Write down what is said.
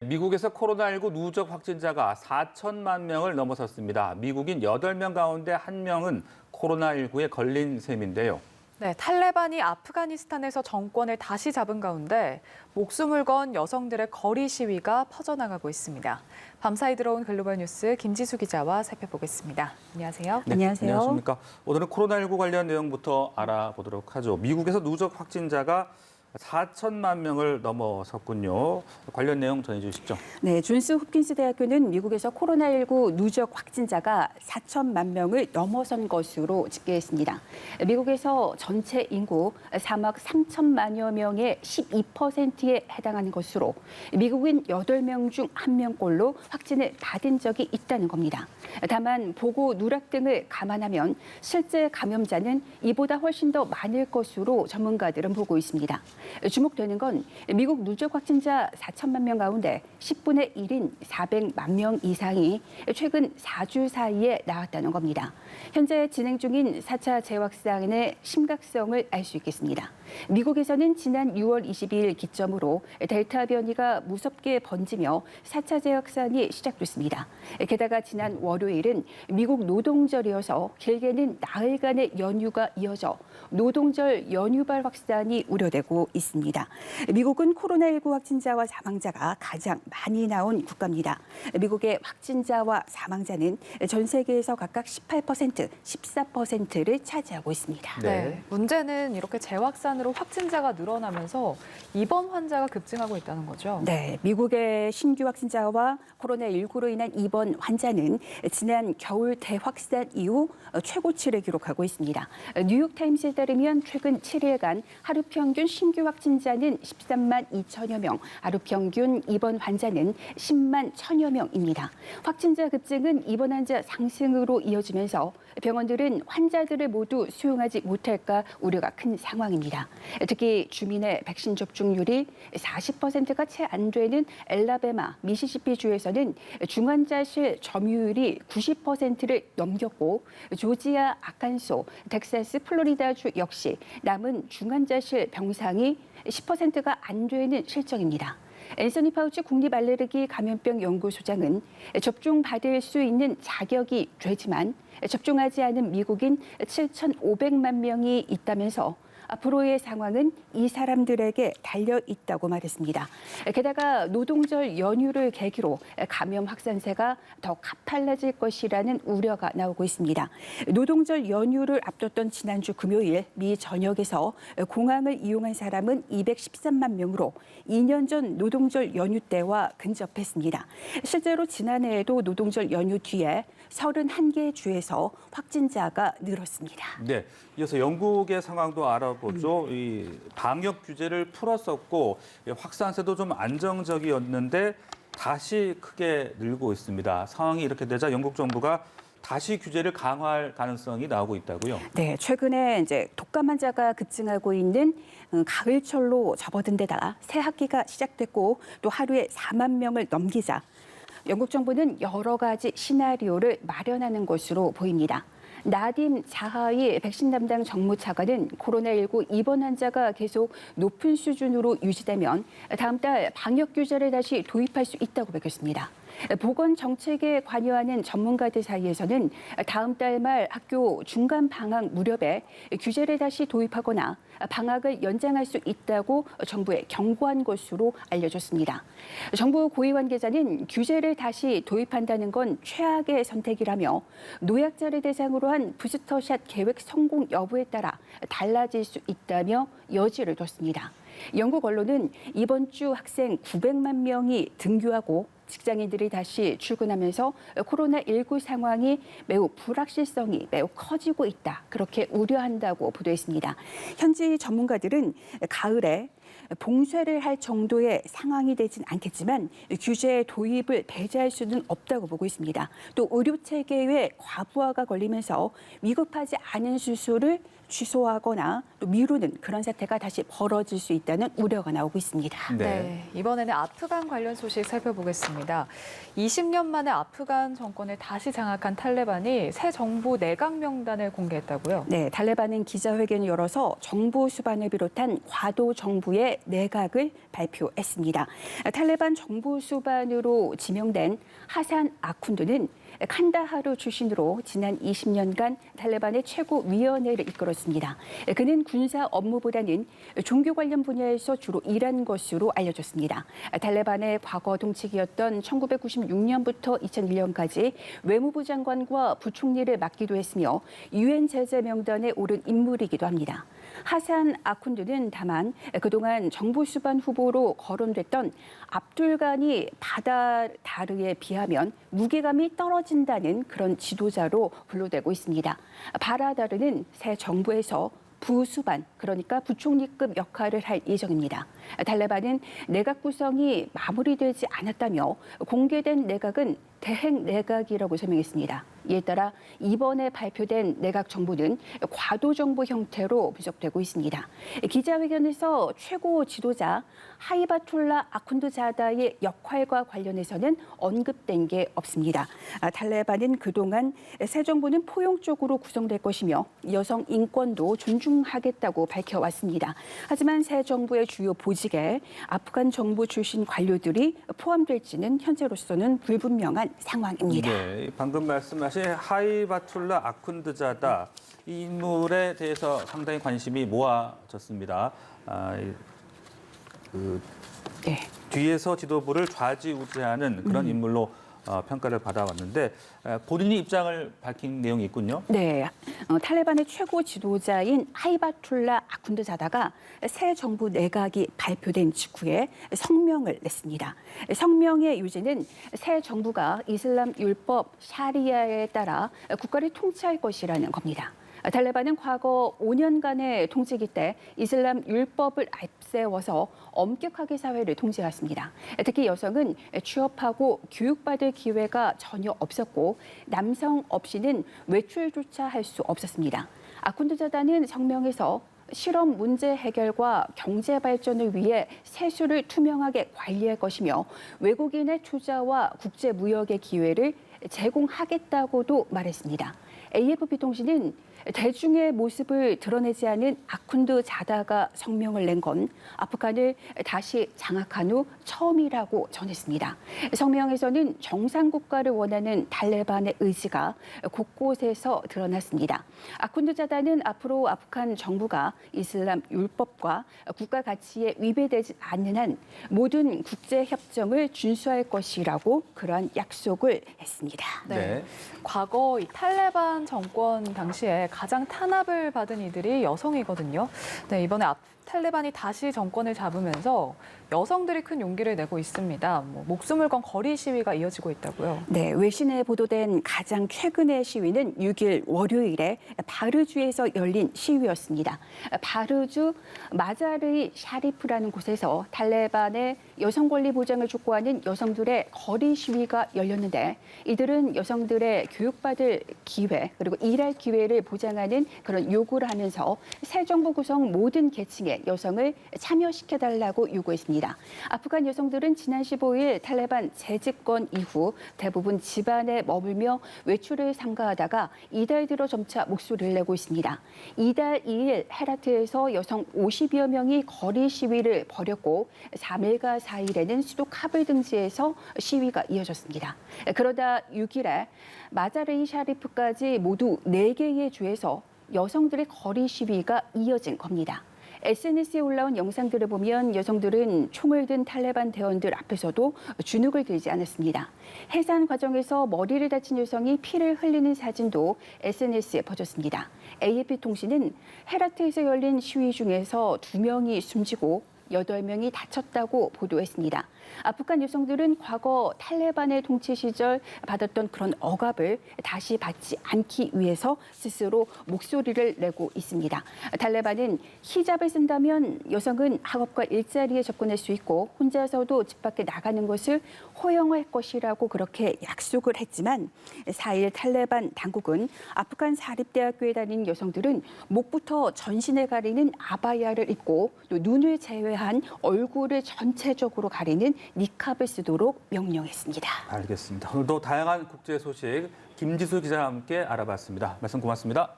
미국에서 코로나19 누적 확진자가 4천만 명을 넘어섰습니다. 미국인 8명 가운데 1명은 코로나19에 걸린 셈인데요. 네, 탈레반이 아프가니스탄에서 정권을 다시 잡은 가운데 목숨을 건 여성들의 거리 시위가 퍼져나가고 있습니다. 밤사이 들어온 글로벌 뉴스 김지수 기자와 살펴보겠습니다. 안녕하세요. 네, 안녕하세요. 안녕하십니까. 오늘은 코로나19 관련 내용부터 알아보도록 하죠. 미국에서 누적 확진자가 4천만 명을 넘어섰군요. 관련 내용 전해주시죠. 네, 존스 홉킨스 대학교는 미국에서 코로나19 누적 확진자가 4천만 명을 넘어선 것으로 집계했습니다. 미국에서 전체 인구 3억 3천만여 명의 12%에 해당하는 것으로 미국인 8명 중 1명꼴로 확진을 받은 적이 있다는 겁니다. 다만 보고 누락 등을 감안하면 실제 감염자는 이보다 훨씬 더 많을 것으로 전문가들은 보고 있습니다. 주목되는 건 미국 누적 확진자 4천만 명 가운데 10분의 1인 400만 명 이상이 최근 4주 사이에 나왔다는 겁니다. 현재 진행 중인 4차 재확산의 심각성을 알 수 있겠습니다. 미국에서는 지난 6월 22일 기점으로 델타 변이가 무섭게 번지며 4차 재확산이 시작됐습니다. 게다가 지난 월요일은 미국 노동절이어서 길게는 나흘간의 연휴가 이어져 노동절 연휴발 확산이 우려되고 있습니다. 미국은 코로나19 확진자와 사망자가 가장 많이 나온 국가입니다. 미국의 확진자와 사망자는 전 세계에서 각각 18%, 14%를 차지하고 있습니다. 네, 문제는 이렇게 재확산으로 확진자가 늘어나면서 입원 환자가 급증하고 있다는 거죠. 네, 미국의 신규 확진자와 코로나19로 인한 입원 환자는 지난 겨울 대확산 이후 최고치를 기록하고 있습니다. 뉴욕타임스에 따르면 최근 7일간 하루 평균 신규 확진자는 13만 2천여 명, 하루 평균 입원 환자는 10만 1천여 명입니다. 확진자 급증은 입원 환자 상승으로 이어지면서 병원들은 환자들을 모두 수용하지 못할까 우려가 큰 상황입니다. 특히 주민의 백신 접종률이 40%가 채 안 되는 엘라베마, 미시시피 주에서는 중환자실 점유율이 90%를 넘겼고 조지아, 아칸소, 텍사스, 플로리다 주 역시 남은 중환자실 병상이 10%가 안 되는 실정입니다. 앤서니 파우치 국립알레르기 감염병 연구소장은 접종받을 수 있는 자격이 되지만 접종하지 않은 미국인 7,500만 명이 있다면서 앞으로의 상황은 이 사람들에게 달려 있다고 말했습니다. 게다가 노동절 연휴를 계기로 감염 확산세가 더 가팔라질 것이라는 우려가 나오고 있습니다. 노동절 연휴를 앞뒀던 지난주 금요일 미 전역에서 공항을 이용한 사람은 213만 명으로 2년 전 노동절 연휴 때와 근접했습니다. 실제로 지난해에도 노동절 연휴 뒤에 31개 주에서 확진자가 늘었습니다. 네, 이어서 영국의 상황도 알아보죠. 이 방역 규제를 풀었었고 확산세도 좀 안정적이었는데 다시 크게 늘고 있습니다. 상황이 이렇게 되자 영국 정부가 다시 규제를 강화할 가능성이 나오고 있다고요? 네, 최근에 이제 독감 환자가 급증하고 있는 가을철로 접어든 데다가 새 학기가 시작됐고 또 하루에 4만 명을 넘기자 영국 정부는 여러 가지 시나리오를 마련하는 것으로 보입니다. 나딤 자하이 백신 담당 정무차관은 코로나19 입원 환자가 계속 높은 수준으로 유지되면 다음 달 방역 규제를 다시 도입할 수 있다고 밝혔습니다. 보건 정책에 관여하는 전문가들 사이에서는 다음 달 말 학교 중간 방학 무렵에 규제를 다시 도입하거나 방학을 연장할 수 있다고 정부에 경고한 것으로 알려졌습니다. 정부 고위 관계자는 규제를 다시 도입한다는 건 최악의 선택이라며 노약자를 대상으로 한 부스터샷 계획 성공 여부에 따라 달라질 수 있다며 여지를 뒀습니다. 영국 언론은 이번 주 학생 900만 명이 등교하고 직장인들이 다시 출근하면서 코로나19 상황이 매우 불확실성이 매우 커지고 있다. 그렇게 우려한다고 보도했습니다. 현지 전문가들은 가을에 봉쇄를 할 정도의 상황이 되진 않겠지만 규제 도입을 배제할 수는 없다고 보고 있습니다. 또 의료 체계의 과부하가 걸리면서 위급하지 않은 수술을 취소하거나 또 미루는 그런 사태가 다시 벌어질 수 있다는 우려가 나오고 있습니다. 네, 이번에는 아프간 관련 소식 살펴보겠습니다. 20년 만에 아프간 정권을 다시 장악한 탈레반이 새 정부 내각 명단을 공개했다고요? 네, 탈레반은 기자회견을 열어서 정부 수반을 비롯한 과도 정부의 내각을 발표했습니다. 탈레반 정부 수반으로 지명된 하산 아쿤드는 칸다하루 출신으로 지난 20년간 탈레반의 최고위원회를 이끌었습니다. 그는 군사 업무보다는 종교 관련 분야에서 주로 일한 것으로 알려졌습니다. 탈레반의 과거 동책이었던 1996년부터 2001년까지 외무부 장관과 부총리를 맡기도 했으며 유엔 제재 명단에 오른 인물이기도 합니다. 하산 아쿤드는 다만 그동안 정부 수반 후보로 거론됐던 압둘가니 바다르에 비하면 무게감이 떨어진다는 그런 지도자로 분류되고 있습니다. 바라다르는 새 정부에서 부수반, 그러니까 부총리급 역할을 할 예정입니다. 탈레반은 내각 구성이 마무리되지 않았다며 공개된 내각은 대행 내각이라고 설명했습니다. 이에 따라 이번에 발표된 내각 정부는 과도 정부 형태로 분석되고 있습니다. 기자회견에서 최고 지도자 하이바툴라 아쿤드 자다의 역할과 관련해서는 언급된 게 없습니다. 탈레반은 그동안 새 정부는 포용적으로 구성될 것이며 여성 인권도 존중하겠다고 밝혀왔습니다. 하지만 새 정부의 주요 보직에 아프간 정부 출신 관료들이 포함될지는 현재로서는 불분명한 상황입니다. 네, 방금 말씀하신 하이바툴라 아쿤드자다 이 인물에 대해서 상당히 관심이 모아졌습니다. 네. 뒤에서 지도부를 좌지우지하는 그런 인물로 평가를 받아왔는데 본인이 입장을 밝힌 내용이 있군요. 네, 탈레반의 최고 지도자인 하이바툴라 아쿤드 자다가 새 정부 내각이 발표된 직후에 성명을 냈습니다. 성명의 요지는 새 정부가 이슬람 율법 샤리아에 따라 국가를 통치할 것이라는 겁니다. 탈레반은 과거 5년간의 통치기 때 이슬람 율법을 앞세워서 엄격하게 사회를 통제했습니다. 특히 여성은 취업하고 교육받을 기회가 전혀 없었고 남성 없이는 외출조차 할 수 없었습니다. 아쿤드 자다는 성명에서 실업 문제 해결과 경제 발전을 위해 세수를 투명하게 관리할 것이며 외국인의 투자와 국제 무역의 기회를 제공하겠다고도 말했습니다. AFP 통신은 대중의 모습을 드러내지 않은 아쿤드 자다가 성명을 낸 건 아프간을 다시 장악한 후 처음이라고 전했습니다. 성명에서는 정상국가를 원하는 탈레반의 의지가 곳곳에서 드러났습니다. 아쿤드 자다는 앞으로 아프간 정부가 이슬람 율법과 국가 가치에 위배되지 않는 한 모든 국제 협정을 준수할 것이라고 그러한 약속을 했습니다. 네. 과거 이 탈레반 정권 당시에 가장 탄압을 받은 이들이 여성이거든요. 네, 이번에 탈레반이 다시 정권을 잡으면서 여성들이 큰 용기를 내고 있습니다. 목숨을 건 거리 시위가 이어지고 있다고요. 네, 외신에 보도된 가장 최근의 시위는 6일 월요일에 바르주에서 열린 시위였습니다. 바르주 마자르이 샤리프라는 곳에서 탈레반의 여성 권리 보장을 촉구하는 여성들의 거리 시위가 열렸는데 이들은 여성들의 교육받을 기회 그리고 일할 기회를 보장하는 그런 요구를 하면서 새 정부 구성 모든 계층의 여성을 참여시켜달라고 요구했습니다. 아프간 여성들은 지난 15일 탈레반 재집권 이후 대부분 집안에 머물며 외출을 삼가하다가 이달 들어 점차 목소리를 내고 있습니다. 이달 2일 헤라트에서 여성 50여 명이 거리 시위를 벌였고 3일과 4일에는 수도 카불 등지에서 시위가 이어졌습니다. 그러다 6일에 마자르이 샤리프까지 모두 4개의 주에서 여성들의 거리 시위가 이어진 겁니다. SNS에 올라온 영상들을 보면 여성들은 총을 든 탈레반 대원들 앞에서도 주눅을 들지 않았습니다. 해산 과정에서 머리를 다친 여성이 피를 흘리는 사진도 SNS에 퍼졌습니다. AFP 통신은 헤라트에서 열린 시위 중에서 2명이 숨지고 8명이 다쳤다고 보도했습니다. 아프간 여성들은 과거 탈레반의 통치 시절 받았던 그런 억압을 다시 받지 않기 위해서 스스로 목소리를 내고 있습니다. 탈레반은 히잡을 쓴다면 여성은 학업과 일자리에 접근할 수 있고 혼자서도 집 밖에 나가는 것을 허용할 것이라고 그렇게 약속을 했지만 4일 탈레반 당국은 아프간 사립대학교에 다니는 여성들은 목부터 전신을 가리는 아바야를 입고 또 눈을 제외한 얼굴을 전체적으로 가리는 니캅을 쓰도록 명령했습니다. 알겠습니다. 오늘도 다양한 국제 소식 김지수 기자와 함께 알아봤습니다. 말씀 고맙습니다.